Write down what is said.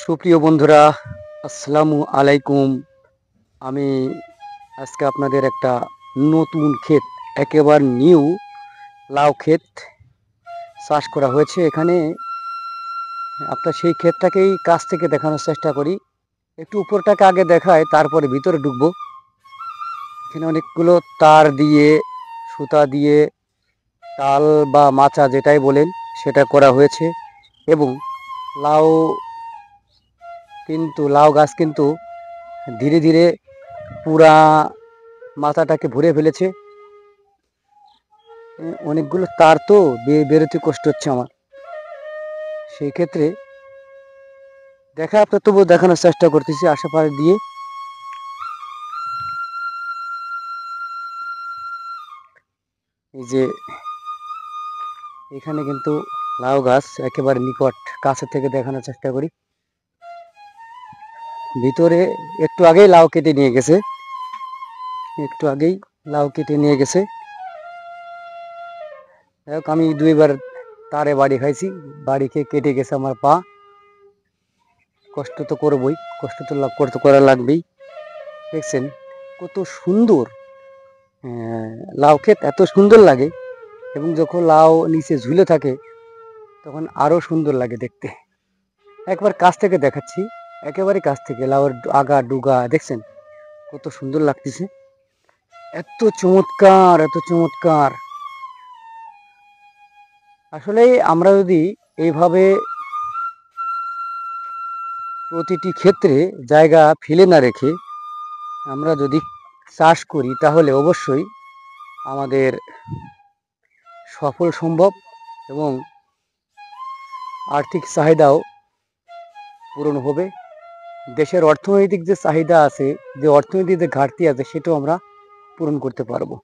সুপ্রিয় বন্ধুরা, আসসালামু আলাইকুম। আমি আজকে আপনাদের একটা নতুন ক্ষেত, একেবারে নিউ লাউ ক্ষেত চাষ করা হয়েছে এখানে। আপনার সেই ক্ষেতটাকেই কাছ থেকে দেখানোর চেষ্টা করি। একটু উপরটাকে আগে দেখায়, তারপরে ভিতরে ঢুকবো। এখানে অনেকগুলো তার দিয়ে, সুতা দিয়ে, তাল বা মাচা যেটাই বলেন সেটা করা হয়েছে। এবং লাউ লাউ গাছ কিন্তু ধীরে ধীরে পুরা মাথাটাকে ভরে ফেলেছে। অনেকগুলো তার তো বেরোতে কষ্ট হচ্ছে আমার। সেই ক্ষেত্রে আপনার তবুও দেখানোর চেষ্টা করতেছি আশেপাশে দিয়ে। এই যে এখানে কিন্তু লাউ গাছ একেবারে নিকট, কাছে থেকে দেখানোর চেষ্টা করি। ভিতরে একটু আগেই লাউ কেটে নিয়ে গেছে, একটু আগেই লাউ কেটে নিয়ে গেছে। আমি দুইবার তারে বাড়ি খাইছি, বাড়ি খেয়ে কেটে গেছে আমার পা। কষ্ট তো করবই, কষ্ট তো করতে করা লাগবেই। দেখছেন কত সুন্দর লাউ ক্ষেত, এত সুন্দর লাগে। এবং যখন লাউ নিচে ঝুলে থাকে তখন আরো সুন্দর লাগে দেখতে। একবার কাছ থেকে দেখাচ্ছি, একেবারে কাছ থেকে লাউয়ের আগা ডুগা দেখছেন কত সুন্দর লাগতেছে। এত চমৎকার, এত চমৎকার। আসলে আমরা যদি এইভাবে প্রতিটি ক্ষেত্রে জায়গা ফেলে না রেখে আমরা যদি চাষ করি, তাহলে অবশ্যই আমাদের সফল সম্ভব এবং আর্থিক চাহিদাও পূরণ হবে। দেশের অর্থনৈতিক যে চাহিদা আছে, যে অর্থনৈতিক যে ঘাটতি আছে, সেটাও আমরা পূরণ করতে পারবো।